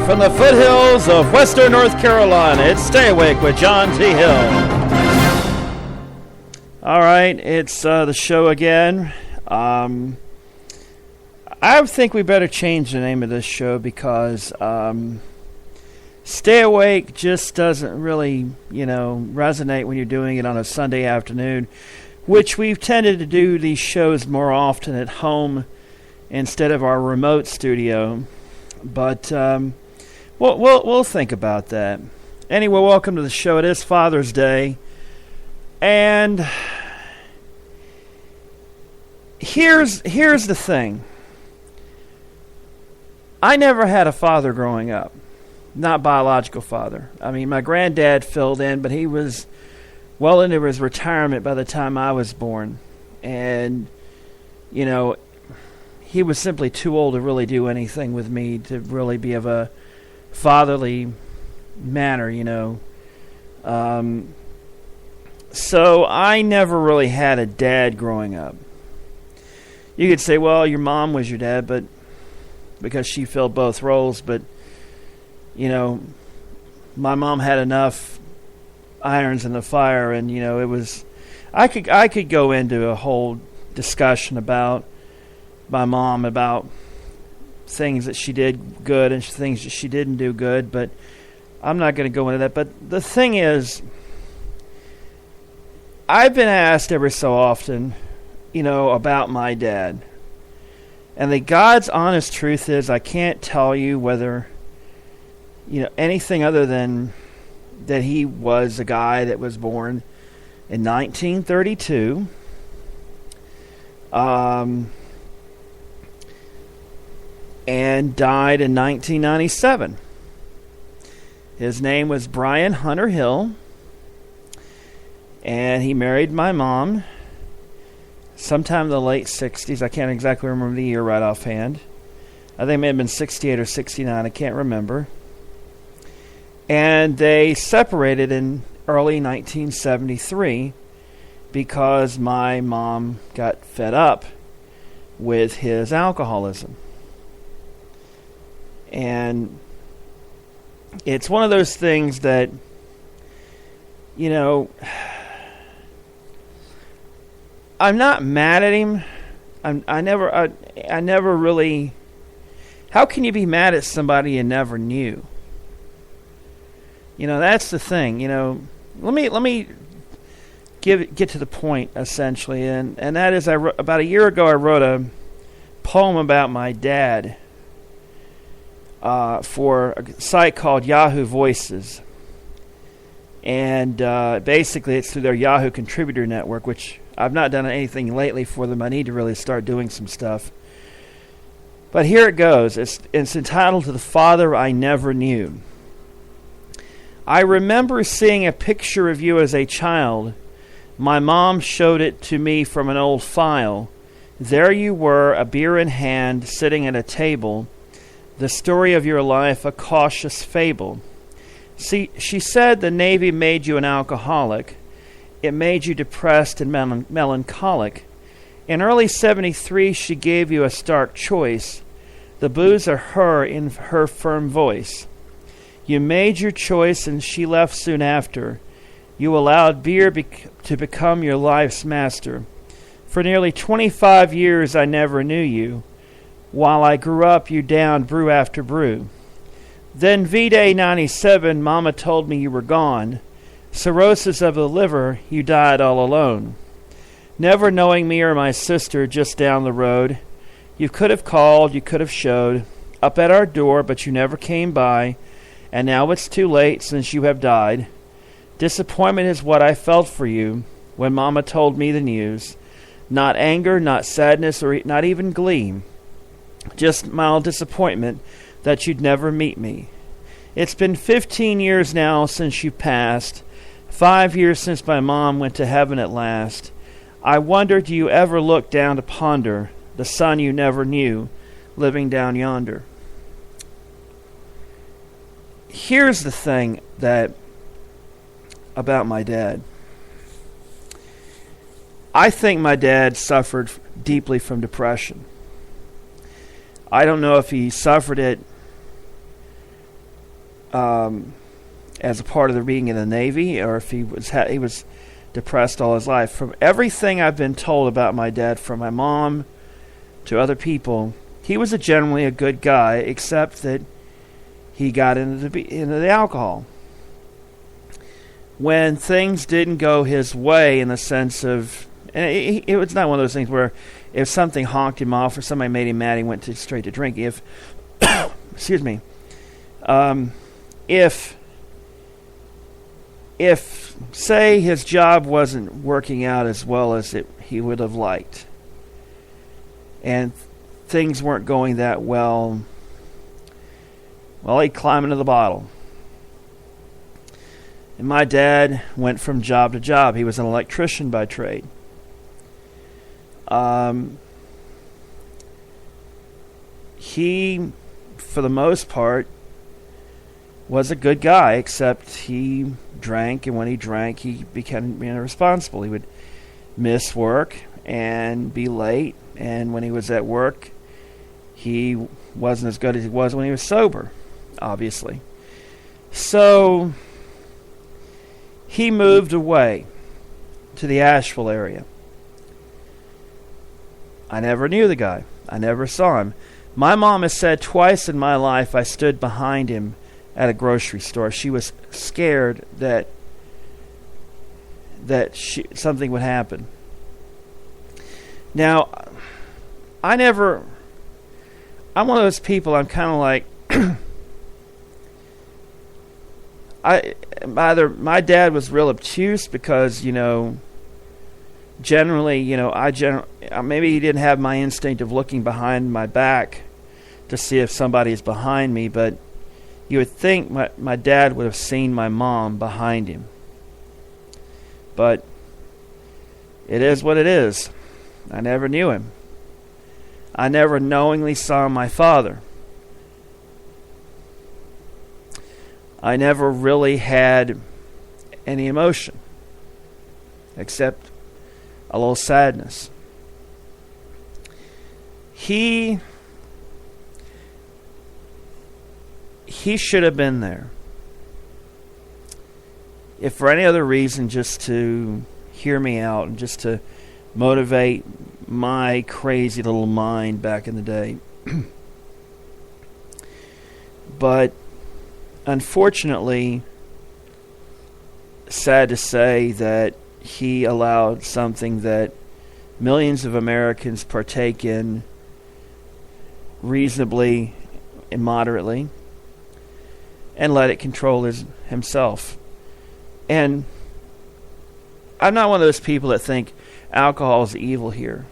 Live from the foothills of western North Carolina, it's Stay Awake with John T. Hill. All right, it's the show again. I think we better change the name of this show because Stay Awake just doesn't really, resonate when you're doing it on a Sunday afternoon, which we've tended to do these shows more often at home instead of our remote studio. But we'll think about that. Anyway, welcome to the show. It is Father's Day. And here's the thing. I never had a father growing up. Not biological father. I mean, my granddad filled in, but he was well into his retirement by the time I was born. And, he was simply too old to really do anything with me to really be of a fatherly manner, So I never really had a dad growing up. You could say, well, your mom was your dad, but because she filled both roles, but my mom had enough irons in the fire, and it was. I could go into a whole discussion about my mom, about things that she did good and things that she didn't do good, but I'm not going to go into that. But the thing is, I've been asked every so often, about my dad, and the God's honest truth is I can't tell you whether anything other than that he was a guy that was born in 1932. And died in 1997. His name was Brian Hunter Hill. And he married my mom sometime in the late 60s. I can't exactly remember the year right offhand. I think it may have been 68 or 69. I can't remember. And they separated in early 1973 because my mom got fed up with his alcoholism. And it's one of those things that, I'm not mad at him. I never really. How can you be mad at somebody you never knew? That's the thing. Let me get to the point essentially, and that is, about a year ago I wrote a poem about my dad. For a site called Yahoo Voices. And basically it's through their Yahoo Contributor Network, which I've not done anything lately for them. I need to really start doing some stuff. But here it goes. It's entitled To the Father I Never Knew. I remember seeing a picture of you as a child. My mom showed it to me from an old file. There you were, a beer in hand, sitting at a table. The story of your life, a cautious fable. See, she said the Navy made you an alcoholic. It made you depressed and melancholic. In early 73, she gave you a stark choice. The booze or her in her firm voice. You made your choice and she left soon after. You allowed beer to become your life's master. For nearly 25 years I never knew you. While I grew up, you downed brew after brew. Then V-Day 97, Mama told me you were gone. Cirrhosis of the liver, you died all alone. Never knowing me or my sister just down the road. You could have called, you could have showed up at our door, but you never came by. And now it's too late since you have died. Disappointment is what I felt for you when Mama told me the news. Not anger, not sadness, or not even glee. Just mild disappointment that you'd never meet me. It's been 15 years now since you passed. 5 years since my mom went to heaven at last. I wonder, do you ever look down to ponder the son you never knew living down yonder? Here's the thing about my dad. I think my dad suffered deeply from depression. I don't know if he suffered it as a part of the being in the Navy, or if he was depressed all his life. From everything I've been told about my dad, from my mom to other people, he was generally a good guy, except that he got into the alcohol. When things didn't go his way, in the sense of, and it was not one of those things where if something honked him off or somebody made him mad, he went straight to drinking. If excuse me, if say his job wasn't working out as well as he would have liked, and things weren't going that well, he'd climb into the bottle. And my dad went from job to job. He was an electrician by trade. He, for the most part, was a good guy, except he drank, and when he drank, he became irresponsible. He would miss work and be late, and when he was at work, he wasn't as good as he was when he was sober, obviously. So he moved away to the Asheville area. I never knew the guy. I never saw him. My mom has said twice in my life I stood behind him at a grocery store. She was scared that something would happen. Now, I'm one of those people, I'm kind of like, my dad was real obtuse because, generally, maybe he didn't have my instinct of looking behind my back to see if somebody is behind me, but you would think my dad would have seen my mom behind him. But it is what it is. I never knew him. I never knowingly saw my father. I never really had any emotion, except a little sadness. He should have been there. If for any other reason, just to hear me out and just to motivate my crazy little mind back in the day. But unfortunately, sad to say that he allowed something that millions of Americans partake in reasonably and moderately, and let it control himself. And I'm not one of those people that think alcohol is evil here.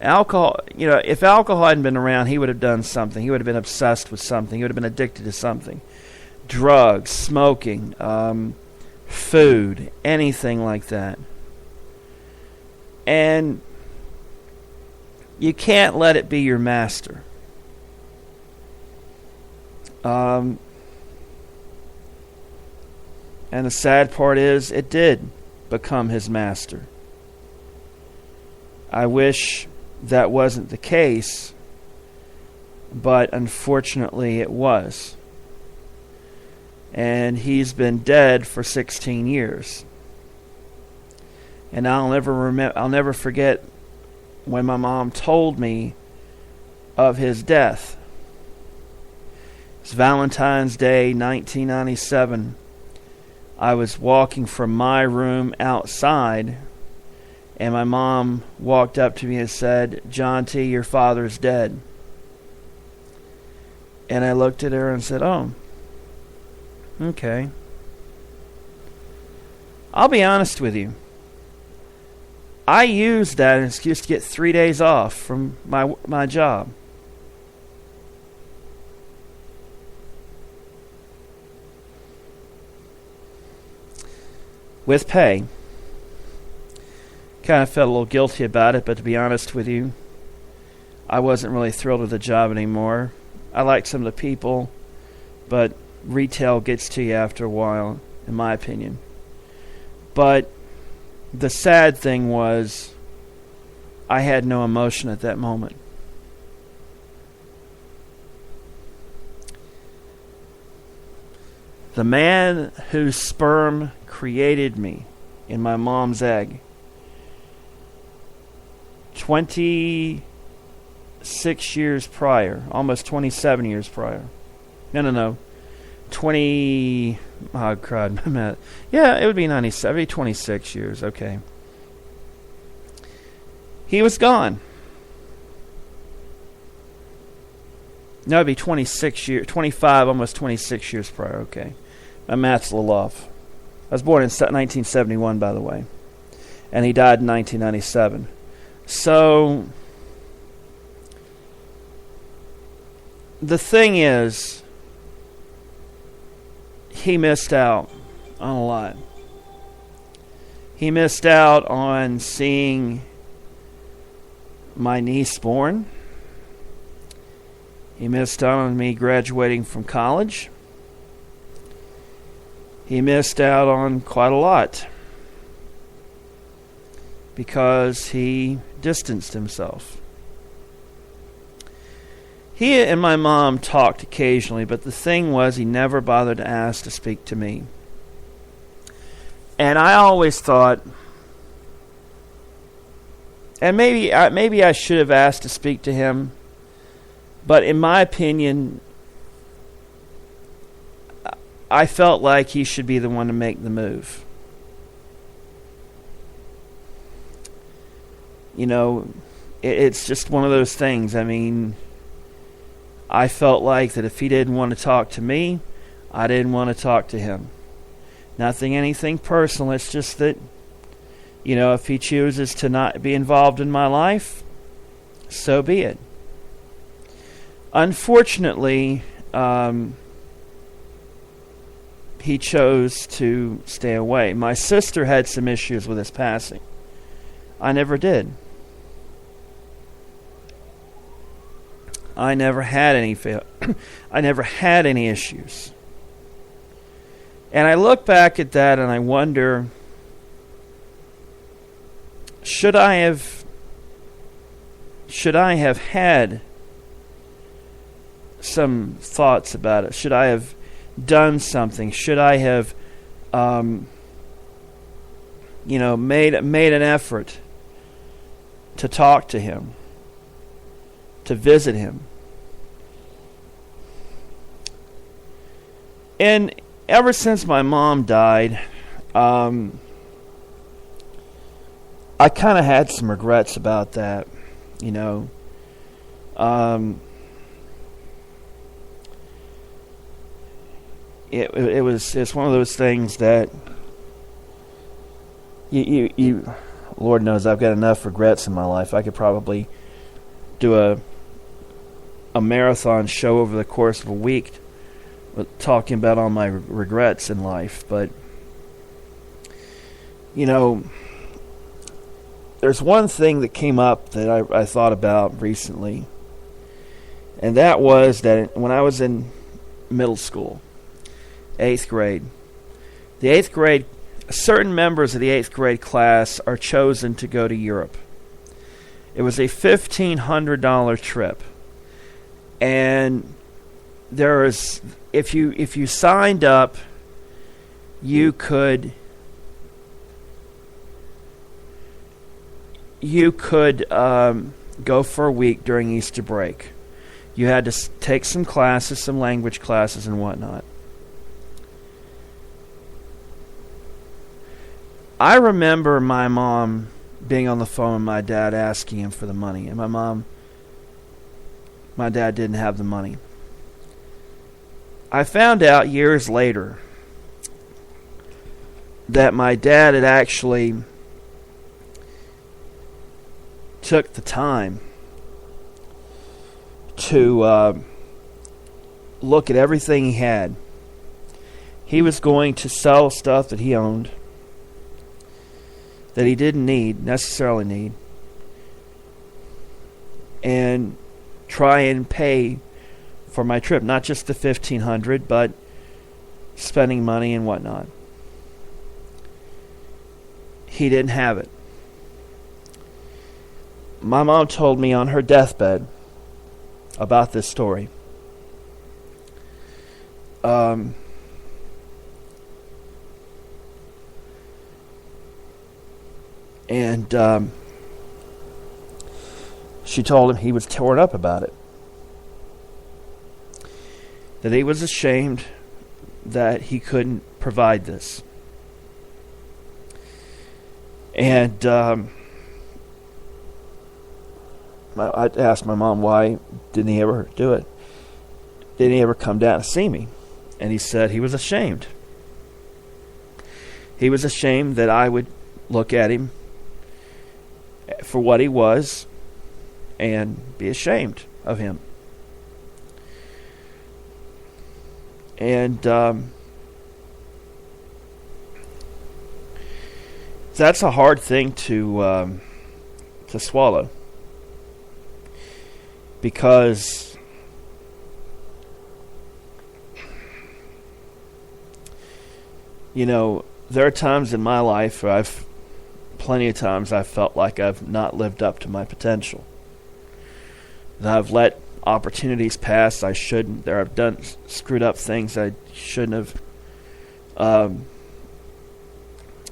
Alcohol, if alcohol hadn't been around, he would have done something. He would have been obsessed with something. He would have been addicted to something. Drugs, smoking, food, anything like that. And you can't let it be your master. And the sad part is, it did become his master. I wish that wasn't the case, but unfortunately it was. And he's been dead for 16 years. And I'll never forget when my mom told me of his death. It's Valentine's Day, 1997. I was walking from my room outside, and my mom walked up to me and said, "John T., your father's dead." And I looked at her and said, "Oh, okay." I'll be honest with you. I used that as an excuse to get 3 days off from my job. With pay. Kind of felt a little guilty about it, but to be honest with you, I wasn't really thrilled with the job anymore. I liked some of the people, but retail gets to you after a while, in my opinion. But the sad thing was, I had no emotion at that moment. The man whose sperm created me in my mom's egg, 26 years prior, almost 27 years prior. No. 20, oh crud. Yeah, it would be 97, 26 years, okay. He was gone. No, it'd be 26 years, 25, almost 26 years prior, okay. My math's a little off. I was born in 1971, by the way. And he died in 1997. So, the thing is, he missed out on a lot. He missed out on seeing my niece born. He missed out on me graduating from college. He missed out on quite a lot because he distanced himself. He and my mom talked occasionally, but the thing was he never bothered to ask to speak to me. And I always thought, and maybe I should have asked to speak to him, but in my opinion, I felt like he should be the one to make the move. You know, it's just one of those things. I mean, I felt like that if he didn't want to talk to me, I didn't want to talk to him. Anything personal. It's just that, you know, if he chooses to not be involved in my life, so be it. Unfortunately, he chose to stay away. My sister had some issues with his passing. I never did. I never had any I never had any issues. And I look back at that and I wonder, should I have had some thoughts about it? Should I have done something? Should I have made an effort to talk to him, to visit him? And ever since my mom died, I kind of had some regrets about that, you know. It's one of those things that you Lord knows I've got enough regrets in my life. I could probably do a marathon show over the course of a week talking about all my regrets in life. But, you know, there's one thing that came up that I thought about recently, and that was that when I was in middle school, 8th grade, certain members of the 8th grade class are chosen to go to Europe. It was a $1,500 trip, and there was, if you signed up, you could go for a week during Easter break. You had to take some classes, some language classes and whatnot. I remember my mom being on the phone with my dad asking him for the money, and my dad didn't have the money. I found out years later that my dad had actually took the time to look at everything he had. He was going to sell stuff that he owned that he didn't necessarily need, and try and pay for my trip. Not just the $1,500, but spending money and whatnot. He didn't have it. My mom told me on her deathbed about this story. And she told him he was torn up about it. That he was ashamed that he couldn't provide this. And I asked my mom, why didn't he ever do it? Didn't he ever come down to see me? And he said he was ashamed. He was ashamed that I would look at him for what he was and be ashamed of him. And that's a hard thing to swallow, because there are times in my life where plenty of times I've felt like I've not lived up to my potential. That I've let opportunities pass I shouldn't. There I've done screwed up things I shouldn't have.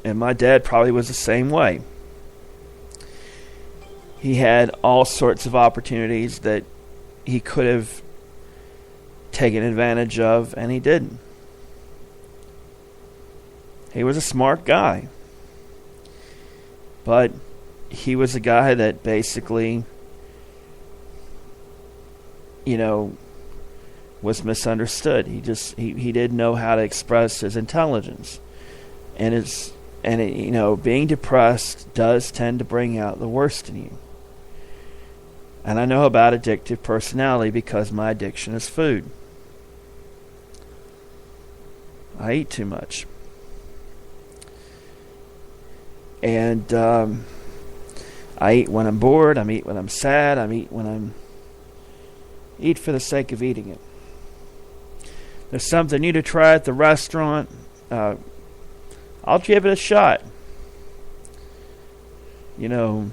And my dad probably was the same way. He had all sorts of opportunities that he could have taken advantage of, and he didn't. He was a smart guy. But he was a guy that basically, was misunderstood. He didn't know how to express his intelligence. And being depressed does tend to bring out the worst in you. And I know about addictive personality because my addiction is food. I eat too much. And I eat when I'm bored, I eat when I'm sad, I eat for the sake of eating it. There's something new to try at the restaurant, I'll give it a shot. And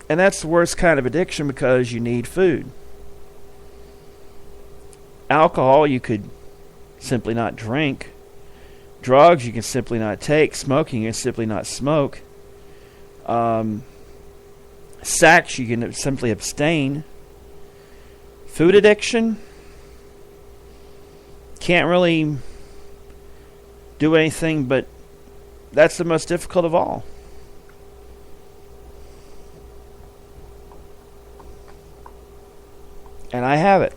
that's the worst kind of addiction because you need food. Alcohol, you could simply not drink. Drugs, you can simply not take. Smoking, you can simply not smoke. Sex, you can simply abstain. Food addiction, can't really do anything, but that's the most difficult of all. And I have it.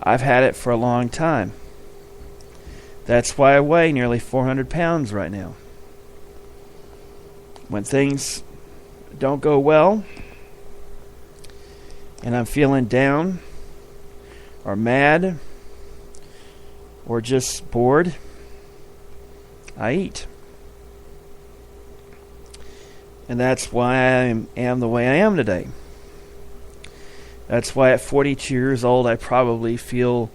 I've had it for a long time. That's why I weigh nearly 400 pounds right now. When things don't go well, and I'm feeling down, or mad, or just bored, I eat. And that's why I am the way I am today. That's why at 42 years old I probably feel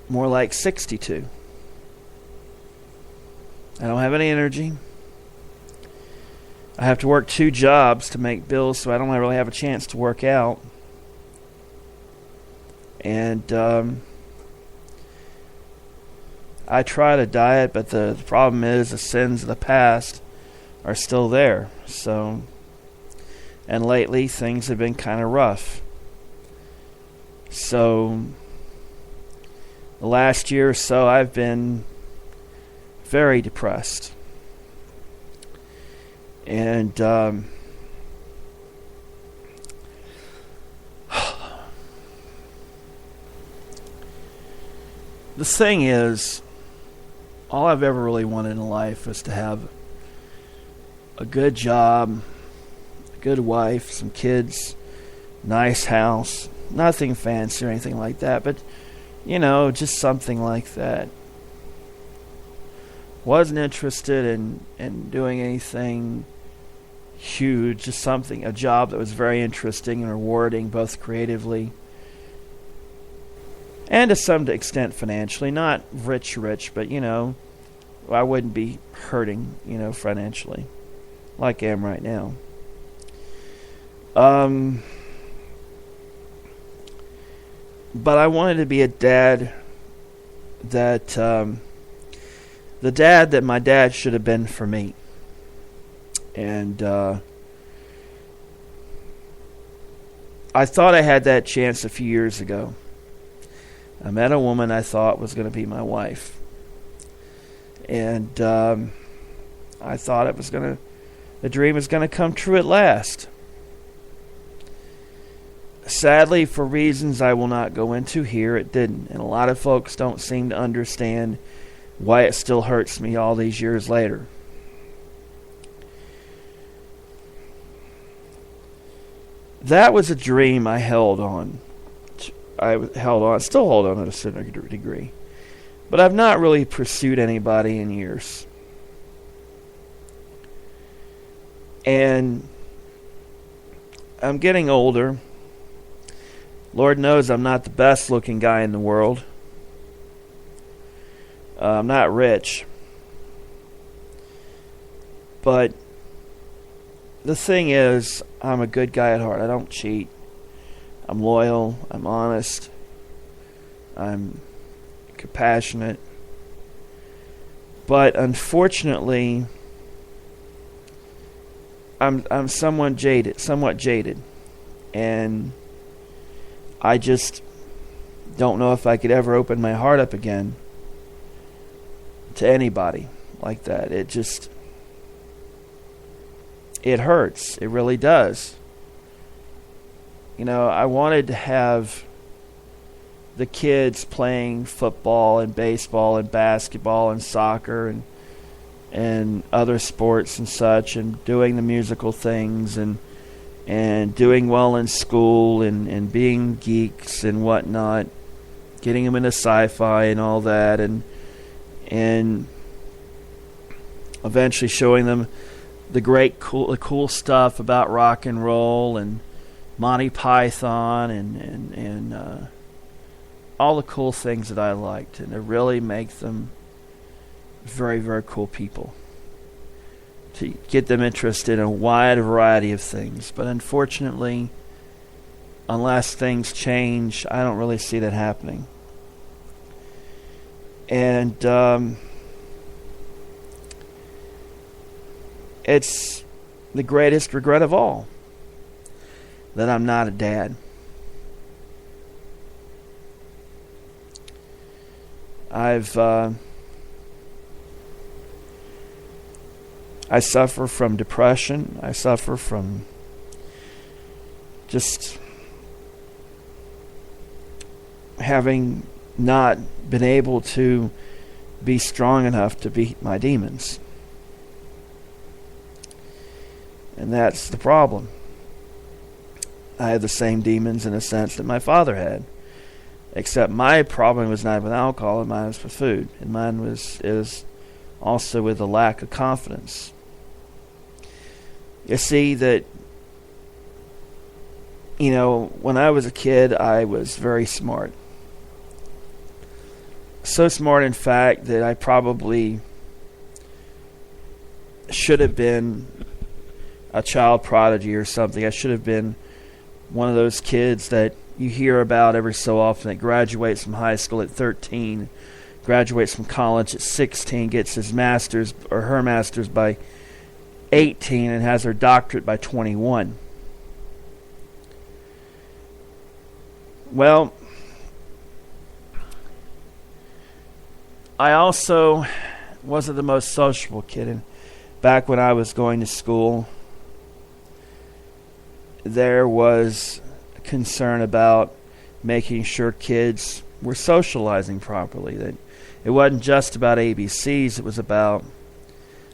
more like 62. I don't have any energy. I have to work 2 jobs to make bills, so I don't really have a chance to work out. And I try to diet, but the problem is the sins of the past are still there. So, and lately things have been kind of rough. So, the last year or so I've been very depressed. And the thing is, all I've ever really wanted in life was to have a good job, a good wife, some kids, nice house, nothing fancy or anything like that, but just something like that. Wasn't interested in doing anything huge, just something, a job that was very interesting and rewarding, both creatively and to some extent financially. Not rich, but I wouldn't be hurting, financially, like I am right now. But I wanted to be a dad that, the dad that my dad should have been for me. And I thought I had that chance a few years ago. I met a woman I thought was going to be my wife. And I thought the dream was going to come true at last. Sadly, for reasons I will not go into here, it didn't. And a lot of folks don't seem to understand why it still hurts me all these years later. That was a dream I held on. Still hold on to a certain degree. But I've not really pursued anybody in years. And I'm getting older. Lord knows I'm not the best looking guy in the world. I'm not rich. But the thing is, I'm a good guy at heart. I don't cheat. I'm loyal. I'm honest. I'm compassionate. But unfortunately, I'm somewhat jaded. And I just don't know if I could ever open my heart up again to anybody like that. It hurts. It really does. I wanted to have the kids playing football and baseball and basketball and soccer and other sports and such, and doing the musical things and doing well in school and being geeks and whatnot, getting them into sci-fi and all that, and eventually showing them the cool stuff about rock and roll and Monty Python and all the cool things that I liked, and to really make them very, very cool people, to get them interested in a wide variety of things. But unfortunately, unless things change, I don't really see that happening. And it's the greatest regret of all that I'm not a dad. I suffer from depression. I suffer from just having not been able to be strong enough to beat my demons. And that's the problem. I have the same demons in a sense that my father had. Except my problem was not with alcohol, and mine was with food. And mine is also with a lack of confidence. You see that, when I was a kid, I was very smart. So smart, in fact, that I probably should have been a child prodigy or something. I should have been one of those kids that you hear about every so often that graduates from high school at 13, graduates from college at 16, gets his master's or her master's by 18, and has her doctorate by 21. Well, I also wasn't the most sociable kid. And back when I was going to school, there was concern about making sure kids were socializing properly. That it wasn't just about ABCs, it was about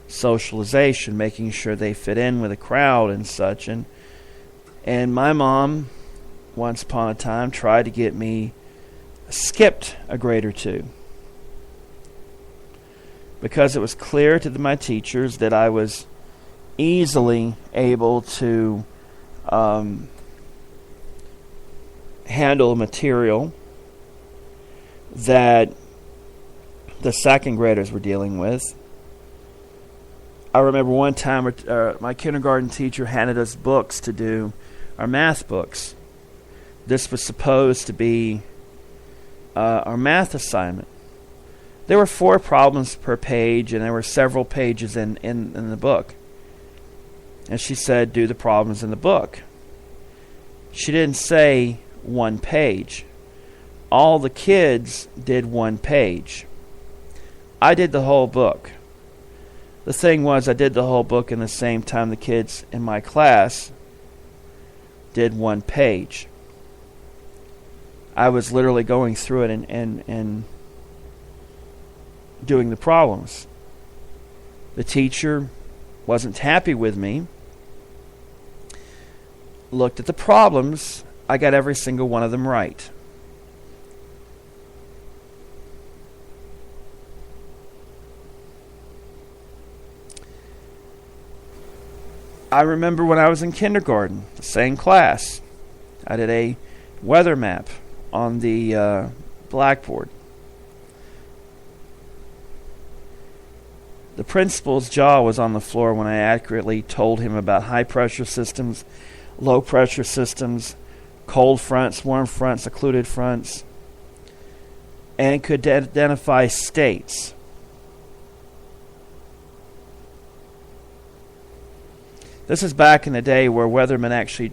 socialization, making sure they fit in with a crowd and such. And my mom, once upon a time, tried to get me skipped a grade or two, because it was clear to my teachers that I was easily able to handle material that the second graders were dealing with. I remember one time my kindergarten teacher handed us books to do, our math books. This was supposed to be our math assignment. There were 4 problems per page, and there were several pages in the book. And she said, do the problems in the book. She didn't say 1 page. All the kids did 1 page. I did the whole book. The thing was, I did the whole book in the same time the kids in my class did 1 page. I was literally going through it and doing the problems. The teacher wasn't happy with me. Looked at the problems. I got every single one of them right. I remember when I was in kindergarten, the same class, I did a weather map on the blackboard. The principal's jaw was on the floor when I accurately told him about high pressure systems, low pressure systems, cold fronts, warm fronts, occluded fronts, and could identify states. This is back in the day where weathermen actually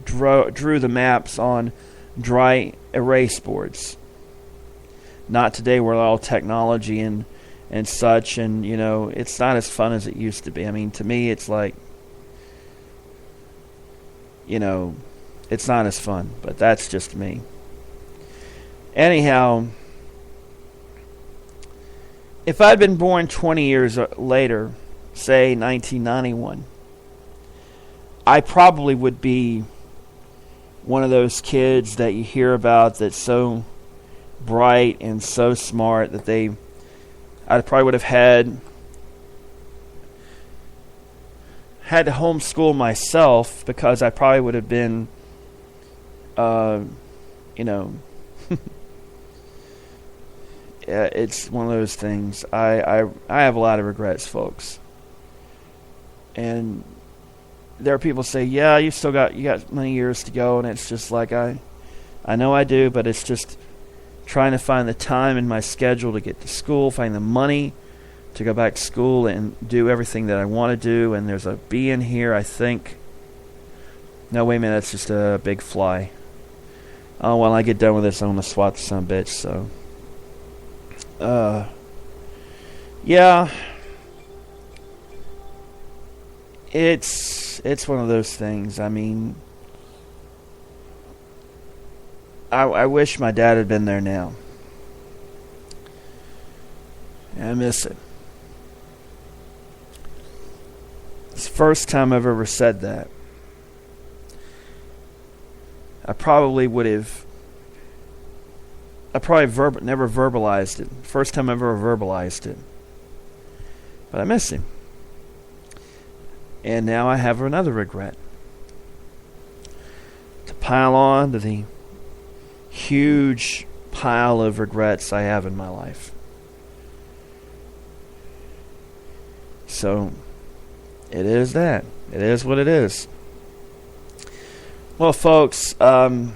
drew the maps on dry erase boards. Not today, where all technology and such, and it's not as fun as it used to be. I mean, to me, it's like, it's not as fun, but that's just me. Anyhow, if I'd been born 20 years later, say 1991, I probably would be one of those kids that you hear about that's so bright and so smart that I probably would have had to homeschool myself, because I probably would have been, it's one of those things. I have a lot of regrets, folks. And there are people say, yeah, you got many years to go, and it's just like, I know I do, but it's just trying to find the time in my schedule to get to school, find the money to go back to school and do everything that I want to do. And there's a bee in here, I think. No, wait a minute, that's just a big fly. Oh, when I get done with this, I'm going to swat the son of a bitch, so. Yeah. It's one of those things. I mean, I wish my dad had been there now. I miss it. It's the first time I've ever said that. I probably never verbalized it. First time I ever verbalized it. But I miss him. And now I have another regret. To pile on to the huge pile of regrets I have in my life. So, it is that. It is what it is. Well, folks, I'll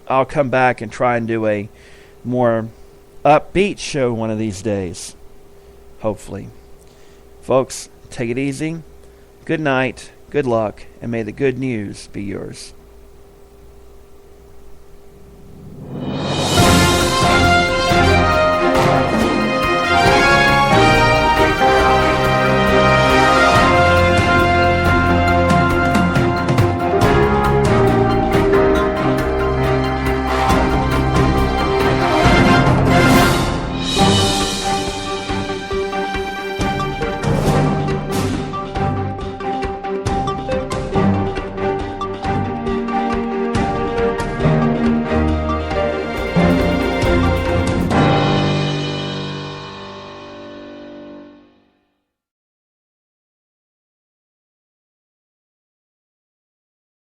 come back and try and do a more upbeat show one of these days. Hopefully. Folks, take it easy. Good night, good luck, and may the good news be yours.